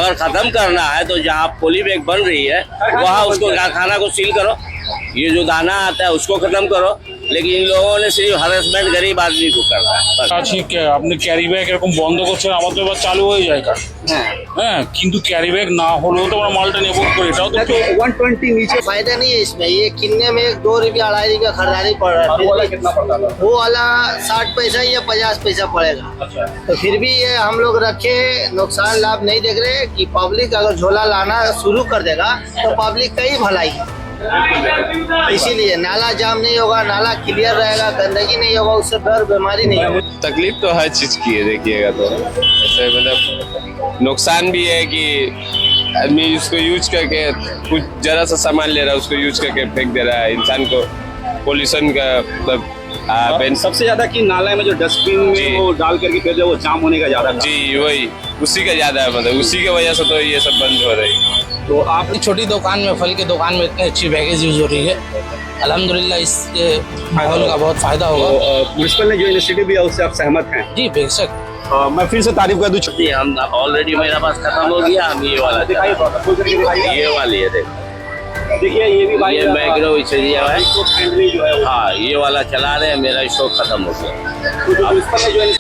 अगर खत्म करना है तो जहाँ पोली बैग बन रही है वहाँ उसको कारखाना को सील करो, ये जो दाना आता है उसको खत्म करो। लेकिन इन लोगों ने सिर्फ हरेसमेंट गरीब आदमी को करना है। ঠিক আপনি ক্যারি ব্যাগ এরকম বন্ধ করছেন, আমাদের এবার চালু হয়ে যায় কাজ। হ্যাঁ, কিন্তু ক্যারি ব্যাগ না হলেও তো আমরা মালটা নেবো করে, এটাও তো 120 नीचे फायदा नहीं है इसमें। ये किन्ने में 2 रुपया 2.5 रुपया खरीदारी पड़ रहा है। कितना पड़ता है? वो वाला 60 पैसा या 50 पैसा पड़ेगा। तो फिर भी ये हम लोग रखे, नुकसान लाभ नहीं देख रहे कि पब्लिक अगर झोला लाना शुरू कर देगा तो पब्लिक का ही भलाई है। इसीलिए नाला जाम नहीं होगा, नाला क्लियर रहेगा, गंदगी नहीं होगा, उससे डर बीमारी नहीं होगा। तकलीफ तो हर चीज की है देखिएगा तो, ऐसे मतलब नुकसान भी है कि आदमी उसको यूज करके कुछ जरा सा सामान ले रहा है, उसको यूज करके फेंक दे रहा है, इंसान को पोल्यूशन का मतलब सबसे ज्यादा कि नाला में जो डस्टबिन में वो डाल करके फिर वो जाम होने का ज्यादा। जी वही उसी का ज्यादा है, मतलब उसी की वजह से तो ये सब बंद हो रही है। तो आप छोटी दुकान में, फल की दुकान में इतनी अच्छी बैगेज यूज हो रही है, अल्हम्दुलिल्लाह इससे माहौल का बहुत फायदा होगा। म्युनिसिपल ने जो इनिशिएटिव दिया उससे आप सहमत हैं? जी बेशक। मैं फिर से तारीफ कर दूं। जी हम ऑलरेडी मेरा पास खत्म हो गया, हम ये वाला ये वाली है देखिए, ये भी भाई ये मैग्रो दिया है। फ्रेंडली जो है। हाँ ये वाला चला रहे हैं, मेरा स्टॉक खत्म हो गया।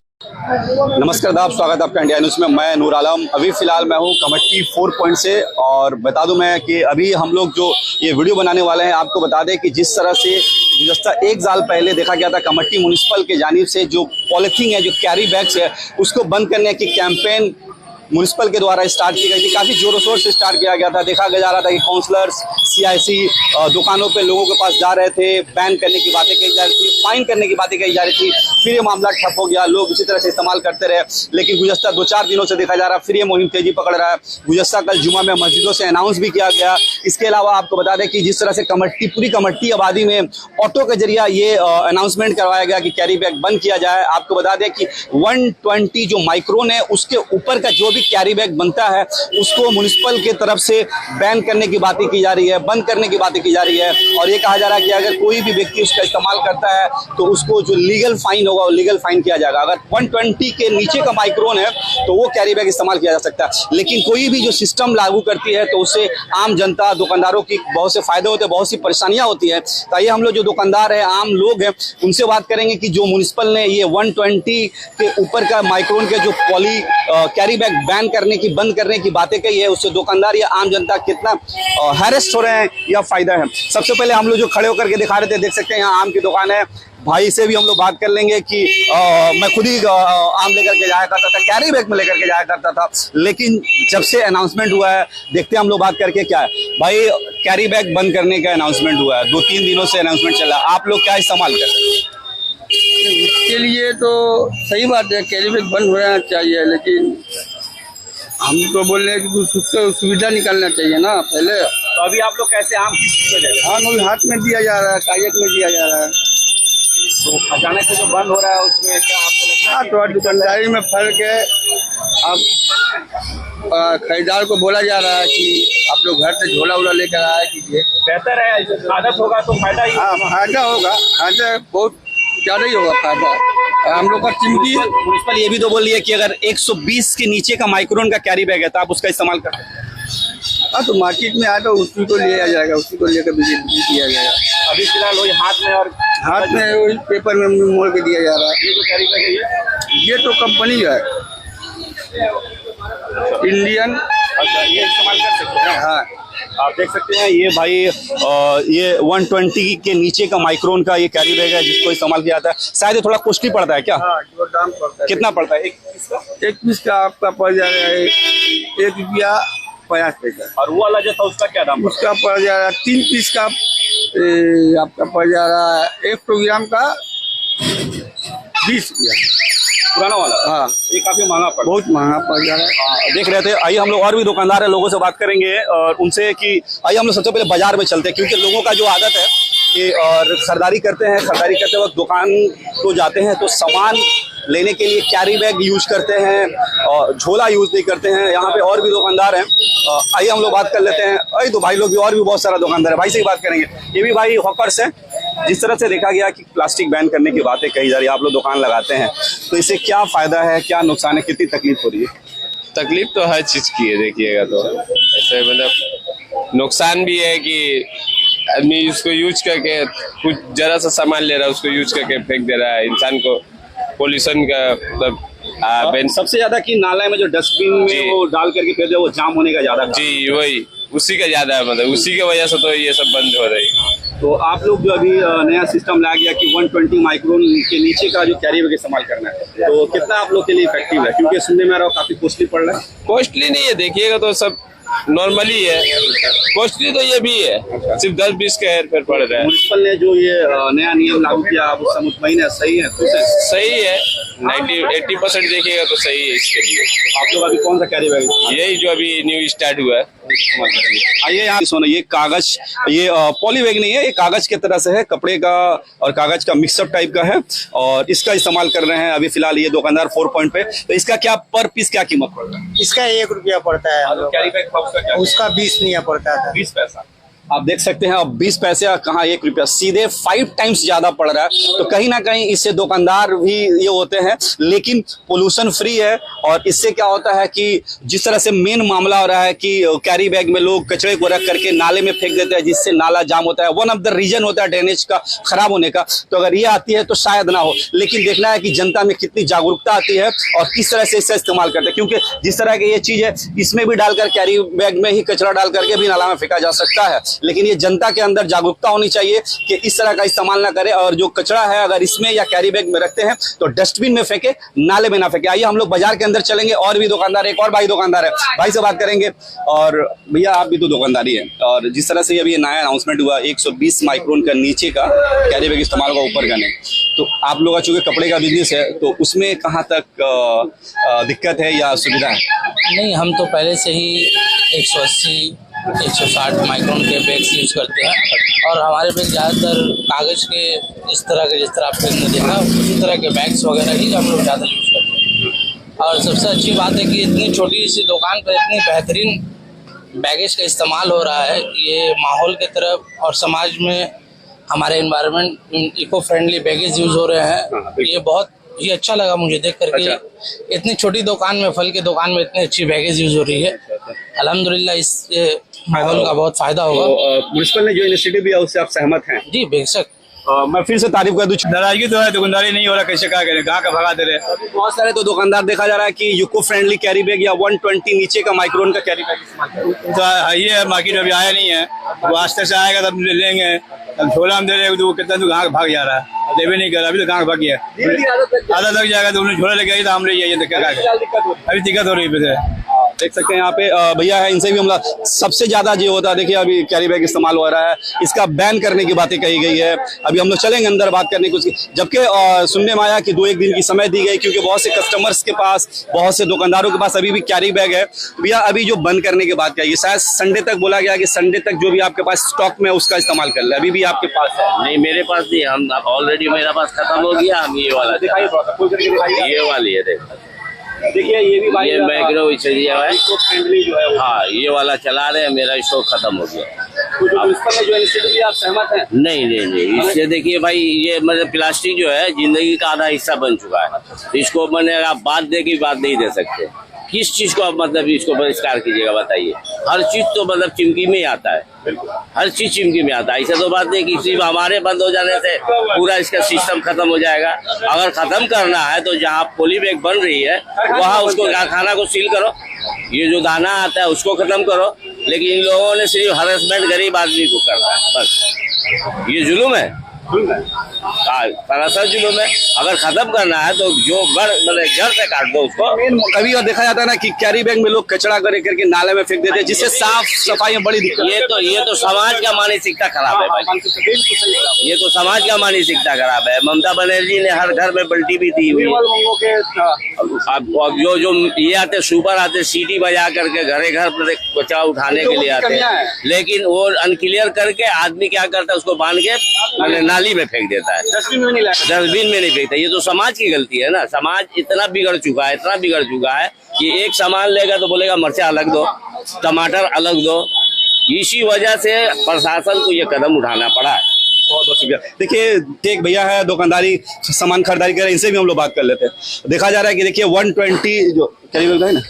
नमस्कार दाब, स्वागत है आपका इंडिया न्यूज़ में। मैं नूर आलम। अभी फिलहाल मैं हूँ कमट्टी 4 पॉइंट से, और बता दूं मैं कि अभी हम लोग जो ये वीडियो बनाने वाले हैं, आपको बता दें कि जिस तरह से गुज़श्ता 1 साल पहले देखा गया था कमट्टी म्युनिसिपल के जानिब से जो पॉलीथीन है, जो कैरी बैग्स है, उसको बंद करने की कैंपेन म्युनिसिपल के द्वारा स्टार्ट की गई थी। काफ़ी जोरों शोर से स्टार्ट किया गया था। देखा जा रहा था कि काउंसलर्स, CIC दुकानों पे लोगों के पास जा रहे थे, बैन करने की बातें कही जा रही थी, फाइन करने की बातें कही जा रही थी। फिर ये मामला ठप हो गया, लोग इसी तरह से इस्तेमाल करते रहे। लेकिन गुज़श्ता 2-4 दिनों से देखा जा रहा है फिर ये मुहिम तेजी पकड़ रहा है। गुज़श्ता कल जुमा में मस्जिदों से अनाउंस भी किया गया। इसके अलावा आपको बता दें कि जिस तरह से पूरी कमट्टी आबादी में ऑटो के जरिए ये अनाउंसमेंट करवाया गया कि कैरी बैग बंद किया जाए। आपको बता दें कि 120 जो माइक्रोन है उसके ऊपर का जो भी कैरी बैग बनता है उसको म्युनिसिपल के तरफ से बैन करने की बातें की जा रही है, बंद करने की बातें की जा रही है। और ये कहा जा रहा है कि अगर कोई भी व्यक्ति उसका इस्तेमाल करता है तो उसको जो लीगल फाइन होगा वो लीगल फाइन किया जाएगा। अगर 120 के नीचे का माइक्रोन है तो वो कैरी बैग इस्तेमाल किया जा सकता है। लेकिन कोई भी जो सिस्टम लागू करती है तो उससे आम जनता, दुकानदारों की बहुत से फायदे होते हैं, बहुत सी परेशानियां होती है। तो आइए हम लोग जो दुकानदार है, आम लोग हैं, उनसे बात करेंगे कि जो म्युनिसिपल ने ये 120 के ऊपर का माइक्रोन के जो कैरी बैग बैन करने की, बंद करने की बातें कही है, उससे दुकानदार या आम जनता कितना हैरेस्ट हो रहे हैं या फायदा है। सबसे पहले हम लोग जो खड़े होकर के दिखा रहे थे, देख सकते हैं यहाँ आम की दुकान है। भाई से भी हम लोग बात कर लेंगे कि मैं खुद ही आम लेकर के जाया करता था, कैरी बैग में लेकर के जाया करता था, लेकिन जब से अनाउंसमेंट हुआ है, देखते हैं हम लोग बात करके क्या है। भाई कैरी बैग बंद करने का अनाउंसमेंट हुआ है, 2-3 दिनों से अनाउंसमेंट चला, आप लोग क्या इस्तेमाल कर रहे हैं? इसके लिए तो सही बात है, कैरी बैग बंद होना चाहिए, लेकिन हम तो बोल रहे हैं कि उसको सुविधा निकालना चाहिए ना पहले। तो अभी आप लोग कैसे आम किस चीज में दे रहे हैं? आम अभी हाथ में दिया जा रहा है, कागज में दिया जा रहा है। तो अचानक से जो बंद हो रहा है उसमें क्या आपको लगता है? हाँ, तो दुकानदारी में फर्क है। अब खरीदार को बोला जा रहा है कि आप लोग घर से झोला उला लेकर आया कीजिए। बेहतर है, आदत होगा तो फायदा ही। हाँ, फायदा होगा, फायदा बहुत ज़्यादा ही होगा फायदा। हम लोग का चिमटी म्युनिसिपल ये भी तो बोल रही है कि अगर 120 के नीचे का माइक्रोन का कैरी बैग है तो आप उसका इस्तेमाल कर सकते हैं। हाँ, तो मार्केट में आया तो उसी को लिया जाएगा, उसी को लेकर दिया जाएगा। अभी फिलहाल वही हाथ में, और हाथ में वही पेपर में मोड़ के दिया जा रहा है। ये जो कैरी बैग है ये तो कंपनी है इंडियन। अच्छा, ये इस्तेमाल कर सकते हैं। हाँ, आप देख सकते हैं ये भाई ये 120 के नीचे का माइक्रोन का ये कैरी बैग है जिसको इस्तेमाल किया जाता है। शायद ये थोड़ा कॉस्टली पड़ता है क्या? हाँ, जो दाम पड़ता है। कितना पड़ता है एक पीस का आपका पड़ जाएगा 1 रुपया 50 पैसा। और वो वाला जो था उसका क्या दाम? उसका पड़ जा रहा है 3 पीस का आपका पड़ जा रहा है 1 किलोग्राम का 20 रुपया पुराना वाला। हाँ, ये काफी महंगा पड़ा, बहुत महंगा पड़ जा रहा है। देख रहे थे। आइए हम लोग और भी दुकानदार है, लोगों से बात करेंगे और उनसे कि आइए हम लोग सबसे पहले बाजार में चलते हैं, क्योंकि लोगों का जो आदत है कि और खरीदारी करते हैं, खरीदारी करते वक्त दुकान को जाते हैं तो सामान लेने के लिए कैरी बैग यूज करते हैं और झोला यूज नहीं करते हैं। यहाँ पे और भी दुकानदार हैं, आइए हम लोग बात कर लेते हैं। अरे तो भाई लोग भी, और भी बहुत सारा दुकानदार है, भाई से ही बात करेंगे। ये भी भाई हॉकर्स हैं। जिस तरह से देखा गया कि प्लास्टिक बैन करने की बातें कही जा रही है, आप लोग दुकान लगाते हैं तो इससे क्या फायदा है, क्या नुकसान है, कितनी तकलीफ हो रही है? तकलीफ तो हर चीज की है देखिएगा तो ऐसे मतलब नुकसान भी है कि आदमी उसको यूज करके कुछ जरा सा सामान ले रहा है उसको यूज करके फेंक दे रहा है इंसान को पोल्यूशन का मतलब सबसे ज्यादा कि नाला में जो डस्टबिन जी। में वो डाल करके फेंक दे वो जाम होने का ज्यादा जी वही उसी का ज्यादा है मतलब उसी की वजह से तो ये सब बंद हो रही है। तो आप लोग जो अभी नया सिस्टम ला गया कि 120 माइक्रोन के नीचे का जो कैरी बैग इस्तेमाल करना है तो कितना आप लोग के लिए इफेक्टिव है क्योंकि सुनने में आ रहा है काफी कॉस्टली पड़ रहा है। कॉस्टली नहीं है देखिएगा तो सब नॉर्मली है कॉस्टली तो ये भी है सिर्फ 10-20 का हेर फेर पड़ रहा है। म्युनिसिपल ने जो ये नया नियम लागू किया आप उससे मुतमईन है सही है खुश है। सही है 90-80% देखिएगा तो सही है इसके लिए। आप लोग अभी कौन सा कैरी बैग यही जो अभी न्यू स्टार्ट हुआ है। आइए यहाँ सोना ये कागज ये पॉली बैग नहीं है ये कागज की तरह से है कपड़े का और कागज का मिक्सअप टाइप का है और इसका इस्तेमाल कर रहे हैं अभी फिलहाल ये दुकानदार 4 पॉइंट पे। तो इसका क्या पर पीस क्या कीमत पड़ रहा है। इसका 1 रुपया पड़ता है हम लोग कैरी बैग का उसका क्या उसका 20 नहीं पड़ता था 20 पैसा आप देख सकते हैं अब 20 पैसे कहाँ 1 रुपया सीधे 5 टाइम्स ज्यादा पड़ रहा है। तो कहीं ना कहीं इससे दुकानदार भी ये होते हैं लेकिन पोल्यूशन फ्री है और इससे क्या होता है कि जिस तरह से मेन मामला हो रहा है कि कैरी बैग में लोग कचरे को रख करके नाले में फेंक देते हैं जिससे नाला जाम होता है। वन ऑफ द रीजन होता है ड्रेनेज का खराब होने का। तो अगर ये आती है तो शायद ना हो लेकिन देखना है कि जनता में कितनी जागरूकता आती है और किस तरह से इसका इस्तेमाल करते हैं क्योंकि जिस तरह की ये चीज है इसमें भी डालकर कैरी बैग में ही कचरा डाल करके भी नाला में फेंका जा सकता है लेकिन ये जनता के अंदर जागरूकता होनी चाहिए कि इस तरह का इस्तेमाल ना करें और जो कचरा है अगर इसमें या कैरी बैग में रखते हैं तो डस्टबिन में फेंके नाले में ना फेंके। आइए हम लोग बाजार के अंदर चलेंगे और भी दुकानदार एक और भाई दुकानदार है भाई से बात करेंगे। और भैया आप भी तो दुकानदारी है और जिस तरह से अभी ये नया अनाउंसमेंट हुआ 120 माइक्रोन का नीचे का कैरी बैग इस्तेमाल का ऊपर का नहीं तो आप लोग का चूंकि कपड़े का बिजनेस है तो उसमें कहाँ तक दिक्कत है या सुविधा है। नहीं हम तो पहले से ही 180-160 माइक्रोन के बैग्स यूज करते हैं और हमारे बैग ज़्यादातर कागज़ के जिस तरह आपने देखा उसी तरह के बैग्स वगैरह ही हम लोग ज़्यादा यूज करते हैं। और सबसे अच्छी बात है कि इतनी छोटी सी दुकान पर इतनी बेहतरीन बैगेज का इस्तेमाल हो रहा है। ये माहौल की तरफ और समाज में हमारे environment eco friendly baggage use हो रहे हैं। ये बहुत ही अच्छा लगा मुझे देख करके इतनी छोटी दुकान में फल की दुकान में इतनी अच्छी बैगेज यूज हो रही है। अल्हम्दुलिल्लाह इससे माहौल का बहुत फायदा होगा। म्युनिसिपल ने जो इनिशिएटिव लिया उससे आप सहमत हैं। जी बेशक मैं फिर से तारीफ कर दूं नाराजगी तो है दुकानदारी नहीं हो रहा कैसे क्या करें कहाँ का भगा दे रहे। बहुत सारे तो दुकानदार देखा जा रहा है कि इको फ्रेंडली कैरी बैग या 120 नीचे का माइक्रोन का कैरी बैग इस्तेमाल कर रहे हैं। तो ये मार्केट में अभी आया नहीं है वो आस्ते से आएगा तब ले लेंगे। अब झोला हम दे रहे तो कितना तो कहाँ भाग जा रहा है देवे नहीं कर रहा अभी तो कहाँ भाग गया आधा लग जाएगा तो उन्हें झोला लेके आई तो हम ले जाइए अभी दिक्कत हो रही है। देख सकते हैं यहाँ पे भैया है इनसे भी हमला सबसे ज्यादा जो होता है देखिए अभी कैरी बैग इस्तेमाल हो रहा है इसका बैन करने की बातें कही गई है। अभी हम लोग चलेंगे अंदर बात करने की जबकि सुनने में आया कि 2-1 दिन की समय दी गई क्योंकि बहुत से कस्टमर्स के पास बहुत से दुकानदारों के पास अभी भी कैरी बैग है। भैया अभी जो बंद करने की बात कही शायद संडे तक बोला गया कि संडे तक जो भी आपके पास स्टॉक में उसका इस्तेमाल कर ले अभी भी आपके पास है। नहीं मेरे पास नहीं हम ऑलरेडी मेरा पास खत्म हो गया हम ये वाला दिखाइए ये वाली है देखो देखिए ये भी भाई ये मैग्रो दिया है फ्रेंडली जो है हाँ ये वाला चला रहे हैं मेरा स्टॉक खत्म हो गया। म्युनिसिपल ने जो इनिशिएटिव लिया आप सहमत हैं। नहीं इससे देखिए भाई ये मतलब प्लास्टिक जो है जिंदगी का आधा हिस्सा बन चुका है। इसको मैंने आप बात दे की बात नहीं दे सकते किस चीज को आप मतलब इसको बहिष्कार कीजिएगा बताइए। हर चीज तो मतलब चिमकी में ही आता है हर चीज चिमकी में आता है। ऐसा तो बात नहीं कि सिर्फ हमारे बंद हो जाने से पूरा इसका सिस्टम खत्म हो जाएगा। अगर खत्म करना है तो जहाँ पॉली बैग बन रही है वहाँ उसको कारखाना को सील करो। ये जो दाना आता है उसको खत्म करो लेकिन इन लोगों ने सिर्फ हरेसमेंट गरीब आदमी को करना है बस। ये जुल्म है सरासर जुल्म है। अगर खत्म करना है तो जो मतलब घर से काट दो उसको। कभी और देखा जाता है ना कि कैरी बैग में लोग कचरा करके नाले में फेंक देते हैं जिससे साफ सफाई में बड़ी दिक्कत। ये तो समाज का मानसिकता खराब है भाई। ये तो समाज का मानसिकता खराब है। ममता बनर्जी ने हर घर में बल्टी भी दी हुई है। अब जो ये आते सुपर आते सीटी बजा करके घरे घर कचरा उठाने के लिए आते हैं लेकिन वो अनक्लियर करके आदमी क्या करता है उसको बांध के नाली में फेंक देता है डस्टबिन में नहीं फेंकता। ये तो समाज की गलती है ना। समाज इतना बिगड़ चुका है कि एक सामान लेगा तो बोलेगा मिर्चा अलग दो टमाटर अलग दो। इसी वजह से प्रशासन को ये कदम उठाना पड़ा है। बहुत शुक्रिया। देखिए एक भैया है दुकानदारी सामान खरीदारी कर रहे हैं इनसे भी हम लोग बात कर लेते हैं। देखा जा रहा है कि देखिए 120 जो कैरी बैग है ना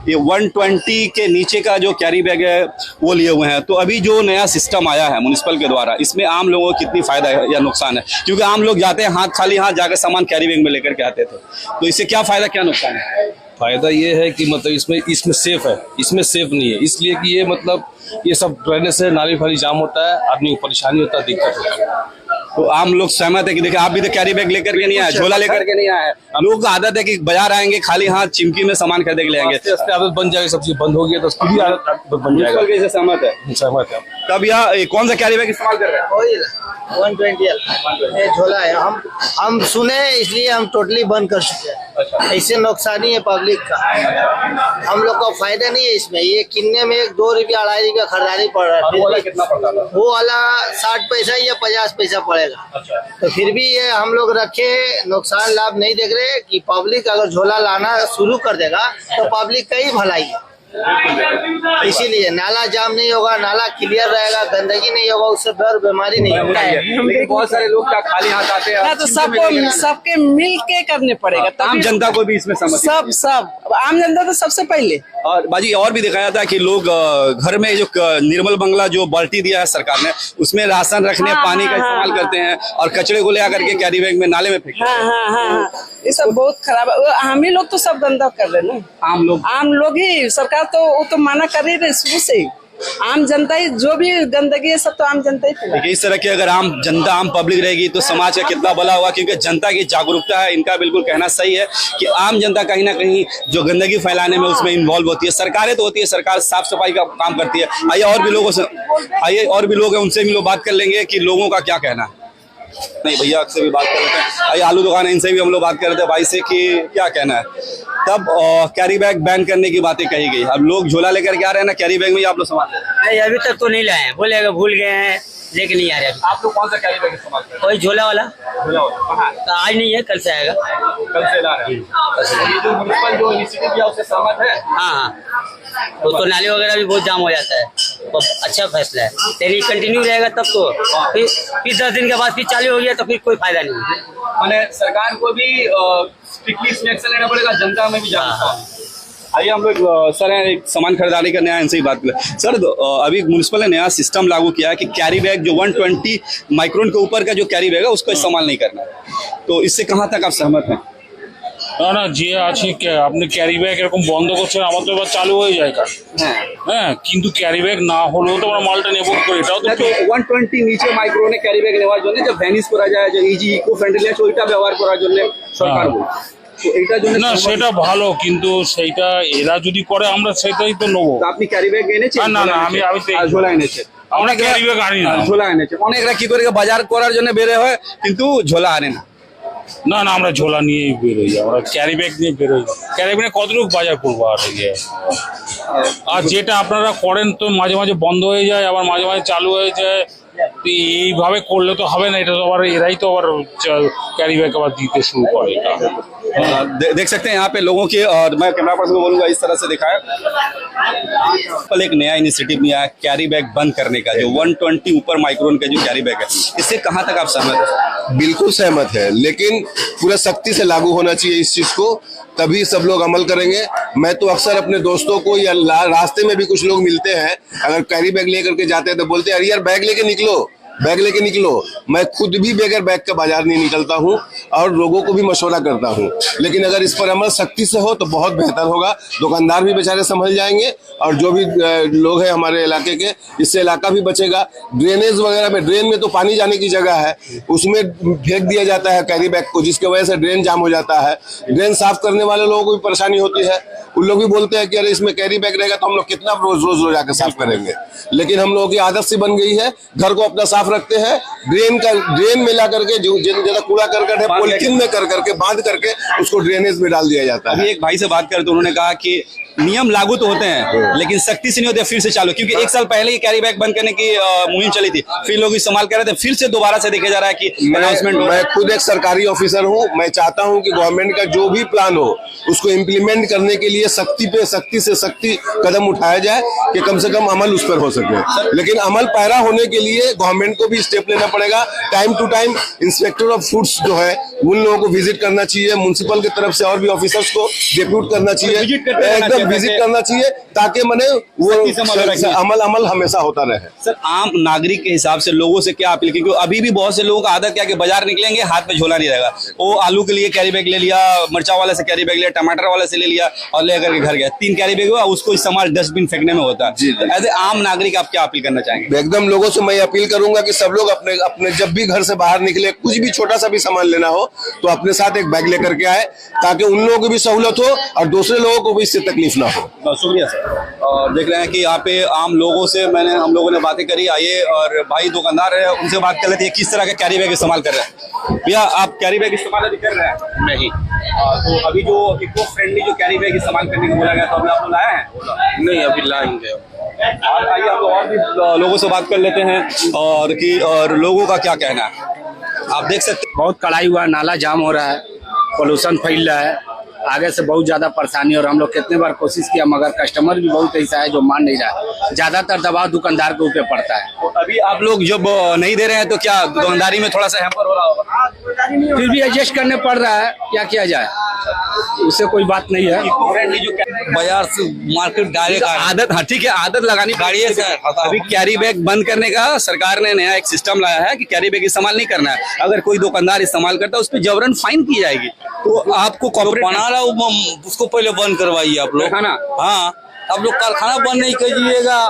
ये 120 के नीचे का जो कैरी बैग है वो लिए हुए हैं। तो अभी जो नया सिस्टम आया है म्युनिसिपल के द्वारा, इसमें आम लोगों को कितनी फायदा है या नुकसान है? क्योंकि आम लोग जाते हैं हाथ खाली हाथ जाकर सामान कैरी बैग में लेकर के आते थे, तो इससे क्या फायदा क्या नुकसान है? फायदा ये है कि मतलब इसमें सेफ है, इसमें सेफ नहीं है, इसलिए कि ये मतलब ये सब रहने से नाली फाली जाम होता है, आदमी को परेशानी होता है, दिक्कत होता है। तो आम लोग सहमत है कि देखिए आप भी तो कैरी बैग लेकर के नहीं आए, झोला लेकर के नहीं आए। लोगों को आदत है कि बाजार आएंगे खाली हाथ चिमकी में सामान खरीद के ले आएंगे। आदत बन जाएगी, सब चीज बंद हो गई तो खुद ही आदत बन जाएगा। कैसे सहमत है? सहमत है। तब यह कौन सा कैरी बैग इस्तेमाल कर रहे हैं? 120 ये झोला है। हम सुने इसलिए हम टोटली बंद कर चुके हैं। इससे नुकसान ही है पब्लिक का, हम लोग को फायदा नहीं है इसमें। ये किन्ने में 2 रुपया 2.5 रुपया खरीदारी पड़ रहा है, कितना पड़ता था? वो वाला 60 पैसा या 50 पैसा पड़ेगा। तो फिर भी ये हम लोग रखे, नुकसान लाभ नहीं देख रहे कि पब्लिक अगर झोला लाना शुरू कर देगा तो पब्लिक का ही भलाई है। इसीलिए नाला जाम नहीं होगा, नाला क्लियर रहेगा, गंदगी नहीं होगा, उससे डर बीमारी नहीं होगा। लेकिन बहुत सारे लोग क्या खाली हाथ आते हैं, तो सबके मिल के करने पड़ेगा, आम जनता को भी इसमें समझ सब आम जनता तो सबसे पहले। और बाजी और भी दिखाया था कि लोग घर में जो निर्मल बंगला जो बाल्टी दिया है सरकार ने, उसमें राशन रखने पानी का इस्तेमाल करते हैं और कचरे को ले आकर के कैरी बैग में नाले में फेंकते हैं। हाँ, ये सब बहुत खराब है। हम ही लोग तो सब गंदा कर रहे हैं ना, आम लोग ही। सरकार तो वो तो मना कर रही है शुरू से। आम जनता ही जो भी गंदगी है सब तो आम जनता ही फैलाए। इस तरह की अगर आम जनता आम पब्लिक रहेगी तो समाज का कितना भला होगा, क्योंकि जनता की जागरूकता है। इनका बिल्कुल कहना सही है कि आम जनता कहीं ना कहीं जो गंदगी फैलाने में उसमें इन्वॉल्व होती है। सरकारें तो होती है, सरकार साफ सफाई का काम करती है। आइए और भी लोग हैं उनसे भी लोग बात कर लेंगे कि लोगों का क्या कहना है। नहीं भैया से भी बात कर लेते हैं। आइए आलू दुकान है, इनसे भी हम लोग बात कर रहे थे भाई से कि क्या कहना है। तब कैरी बैग बैन करने की बातें कही गई, अब लोग झोला लेकर के आ रहे हैं ना, कैरी बैग में ही आप लोग सामान नहीं अभी तक तो नहीं लाए हैं, बोलेगा भूल गए हैं लेके नहीं आ रहे। आप लोग कौन सा कैरी बैग इस्तेमाल कर रहे हैं? कोई झोला वाला तो आज नहीं है, कल से आएगा। कल से ला रहे हैं। ये जो म्युनिसिपल जो इनिशिएटिव किया उससे सहमत है? हाँ तो नाली वगैरह भी बहुत जाम हो जाता है, तो अच्छा फैसला है। लेकिन कंटिन्यू रहेगा तब तो फिर 10 दिन के बाद फिर चालू हो गया तो फिर कोई फायदा नहीं है। मैंने सरकार को भी स्ट्रिक्टली इसमें एक्शन लेना पड़ेगा, जनता में भी जागरूकता। आइए हम लोग सर एक सामान खरीदारी करने आए, इनसे ही बात करें। सर अभी म्युनिसिपल ने नया सिस्टम लागू किया है कि कैरी बैग जो 120 माइक्रोन के ऊपर का जो कैरी बैग है उसको इस्तेमाल नहीं करना है, तो इससे कहाँ तक आप सहमत हैं? না যে আছে আপনি ক্যারি ব্যাগ এরকম বন্ধ করছেন, আমার তো এবার চালু হয়ে যায় কাজ। হ্যাঁ কিন্তু ক্যারি ব্যাগ না হলেও তো আমরা মালটা নেব করে, এটাও তো 120 নিচে মাইক্রোনে ক্যারি ব্যাগ নেওয়ার জন্য যে ভ্যানিশ করা যায়, যে ইজি ইকো ফ্রেন্ডলি আছে ওইটা ব্যবহার করার জন্য সরকার বলছে। তো এইটার জন্য না সেটা ভালো, কিন্তু সেইটা এরা যদি করে আমরা সেটাই তো নেবো। আপনি ক্যারি ব্যাগ এনেছেন? না আমি ঝোলা এনেছেন? আমরা ক্যারি ব্যাগ আনি না, ঝোলা এনেছে। অনেকরা কি করে বাজার করার জন্য বের হয় কিন্তু ঝোলা আনে না। না আমরা ঝোলা নিয়েই বেরোই, আমরা ক্যারি ব্যাগ নিয়ে বেরোই। ক্যারি ব্যাগে কতটুকু বাজার করবো আর যেটা আপনারা করেন তো মাঝে মাঝে বন্ধ হয়ে যায়, আবার মাঝে মাঝে চালু হয়ে যায়। এইভাবে করলে তো হবে না, এটা তো আবার एराई तो আবার कैरी बैग আবার দিতে শুরু করে। देख सकते हैं यहाँ पे लोगों की, और मैं कैमरा पर्सन को बोलूंगा इस तरह से दिखाया। कल एक नया इनिशिएटिव लिया है कैरी बैग बंद करने का, जो 120 ऊपर माइक्रोन का जो कैरी बैग है, इससे कहाँ तक आप सहमत हैं? बिल्कुल सहमत है, लेकिन पूरा सख्ती से लागू होना चाहिए इस चीज को, तभी सब लोग अमल करेंगे। मैं तो अक्सर अपने दोस्तों को या रास्ते में भी कुछ लोग मिलते हैं, अगर कैरी बैग लेकर के जाते हैं तो बोलते हैं अरे यार बैग लेके निकलो, बैग लेके निकलो। मैं खुद भी बगैर बैग का बाजार नहीं निकलता हूँ और लोगों को भी मशवरा करता हूँ, लेकिन अगर इस पर अमल सख्ती से हो तो बहुत बेहतर होगा। दुकानदार भी बेचारे संभल जाएंगे और जो भी लोग हैं हमारे इलाके के, इससे इलाका भी बचेगा। ड्रेनेज वगैरह में, ड्रेन में तो पानी जाने की जगह है, उसमें फेंक दिया जाता है कैरी बैग को, जिसकी वजह से ड्रेन जाम हो जाता है। ड्रेन साफ करने वाले लोगों को भी परेशानी होती है, उन लोग भी बोलते हैं कि अरे इसमें कैरी बैग रहेगा तो हम लोग कितना रोज आकर साफ करेंगे। लेकिन हम लोगों की आदत सी बन गई है, घर को अपना साफ रखते हैं, ड्रेन में ला करके जो ज्यादा कूड़ा करकट है पॉलिथीन में कर करके बांध करके उसको ड्रेनेज में डाल दिया जाता है। अभी एक भाई से बात करते, उन्होंने कहा कि नियम लागू तो होते हैं लेकिन सख्ती से नहीं होते, फिर से चालू, क्योंकि 1 साल पहले ही कैरी बैग बंद करने की मुहिम चली थी, फिर लोग इस्तेमाल कर रहे थे, फिर से दोबारा से देखा जा रहा है कि अनाउंसमेंट। मैं खुद एक सरकारी ऑफिसर हूं, मैं चाहता हूं कि गवर्नमेंट का जो भी प्लान हो उसको इम्प्लीमेंट करने के लिए सख्ती से कदम उठाया जाए कि कम से कम अमल उस पर हो सके। लेकिन अमल पैरा होने के लिए गवर्नमेंट इनको भी स्टेप लेना पड़ेगा। Time to time inspector of foods जो है उन लोगों को विजिट करना चाहिए, म्युनिसिपल की तरफ से और भी ऑफिसर्स को डिप्यूट करना चाहिए, एकदम विजिट करना चाहिए, ताकि मैंने वो अमल हमेशा होता रहे। सर, आम नागरिक के हिसाब से लोगों से क्या अपील, क्योंकि अभी भी बहुत से लोगों का आदत क्या कि बाजार निकलेंगे हाथ में झोला नहीं रहेगा, वो आलू के लिए कैरी बैग ले लिया, मिर्चा वाले से कैरी बैग लिया, टमाटर वाले से ले लिया और लेकर के घर गया, 3 कैरी बैग हुआ, उसको इस्तेमाल डस्टबिन फेंकने में होता है। ऐसे आम नागरिक आप क्या अपील करना चाहेंगे? एकदम लोगों से मैं अपील करूंगा कि सब लोग अपने अपने जब भी घर से बाहर निकले, कुछ भी छोटा सा भी सामान लेना हो तो अपने साथ एक बैग लेकर के आए, ताकि उन लोगों को भी सहूलत हो और दूसरे लोगों को भी इससे तकलीफ ना हो। शुक्रिया सर। और देख रहे हैं कि यहाँ पे आम लोगों से हम लोगों ने बातें करी। आइए, और भाई दुकानदार है, उनसे बात कर लेते हैं किस तरह का कैरी बैग इस्तेमाल कर रहे हैं। भैया, आप कैरी बैग इस्तेमाल अभी कर रहे हैं? नहीं। तो अभी जो इको फ्रेंडली जो कैरी बैग इस्तेमाल करने को बोला गया, तो आप लोग लाए हैं? नहीं, अभी लाएंगे। और आइए हम और भी लोगों से बात कर लेते हैं और लोगों का क्या कहना है। आप देख सकते हैं बहुत कड़ाई हुआ, नाला जाम हो रहा है, पोल्यूशन फैल रहा है, आगे से बहुत ज्यादा परेशानी। और हम लोग कितने बार कोशिश किया मगर कस्टमर भी बहुत ऐसा है जो मान नहीं रहा है, ज्यादातर दबाव दुकानदार के ऊपर पड़ता है। तो अभी आप लोग जब नहीं दे रहे हैं तो क्या दुकानदारी में थोड़ा सा हैम्पर हो रहा होगा? फिर भी एडजस्ट करने पड़ रहा है, क्या किया जाए, उससे कोई बात नहीं है। बाजार से मार्केट डायरेक्ट आदत, हाँ ठीक है, आदत लगानी पड़ी है सर। अभी कैरी बैग बंद करने का सरकार ने नया एक सिस्टम लाया है कि कैरी बैग इस्तेमाल नहीं करना है। अगर कोई दुकानदार इस्तेमाल करता है उस पर जबरन फाइन की जाएगी। तो आपको बना रहा हूँ, उसको पहले बंद करवाइए आप लोग। कारखाना, हाँ, आप लोग कारखाना बंद नहीं कीजिएगा,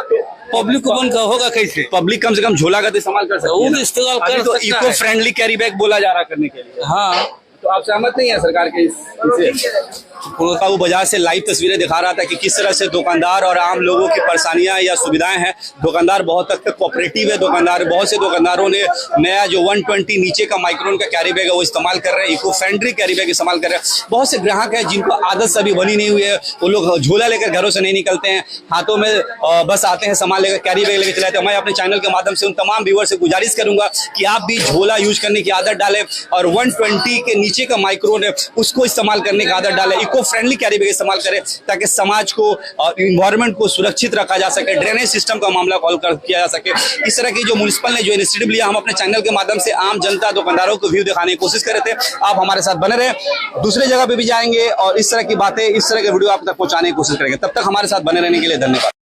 पब्लिक को बंद होगा कैसे? पब्लिक कम से कम झोला का तो इस्तेमाल कर सकते वो हैं। भी इस्तेमाल कर तो सकता इको है। फ्रेंडली कैरी बैग बोला जा रहा करने के लिए। हाँ, तो आप सहमत नहीं है सरकार के इससे? वो बाजार से लाइव तस्वीरें दिखा रहा था कि किस तरह से दुकानदार और आम लोगों की परेशानियां या सुविधाएं हैं। दुकानदार बहुत हद तक कोऑपरेटिव है। दुकानदार, बहुत से दुकानदारों ने नया जो 120 नीचे का माइक्रोन का कैरी बैग है वो इस्तेमाल कर रहे हैं, इको फ्रेंडली कैरी बैग इस्तेमाल कर रहे हैं। बहुत से ग्राहक हैं जिनको आदत से अभी बनी नहीं हुई है, वो लोग झोला लेकर घरों से नहीं निकलते हैं, हाथों में बस आते हैं, सामान लेकर कैरी बैग लेकर चले जाते हैं। मैं अपने चैनल के माध्यम से उन तमाम व्यूअर से गुजारिश करूंगा कि आप भी झोला यूज करने की आदत डालें और 120 के नीचे का माइक्रोन है उसको इस्तेमाल करने की आदत डालें, इको फ्रेंडली कैरी बैग इस्तेमाल करें, ताकि समाज को और इन्वायरमेंट को सुरक्षित रखा जा सके, ड्रेनेज सिस्टम का मामला हल किया जा सके। इस तरह की जो म्युनिसिपल ने जो इनिशिएटिव लिया, हम अपने चैनल के माध्यम से आम जनता, दुकानदारों को व्यू दिखाने की कोशिश कर रहे थे। आप हमारे साथ बने रहे, दूसरे जगह पे भी जाएंगे और इस तरह की बातें, इस तरह के वीडियो आप तक पहुंचाने की कोशिश करेंगे। तब तक हमारे साथ बने रहने के लिए धन्यवाद।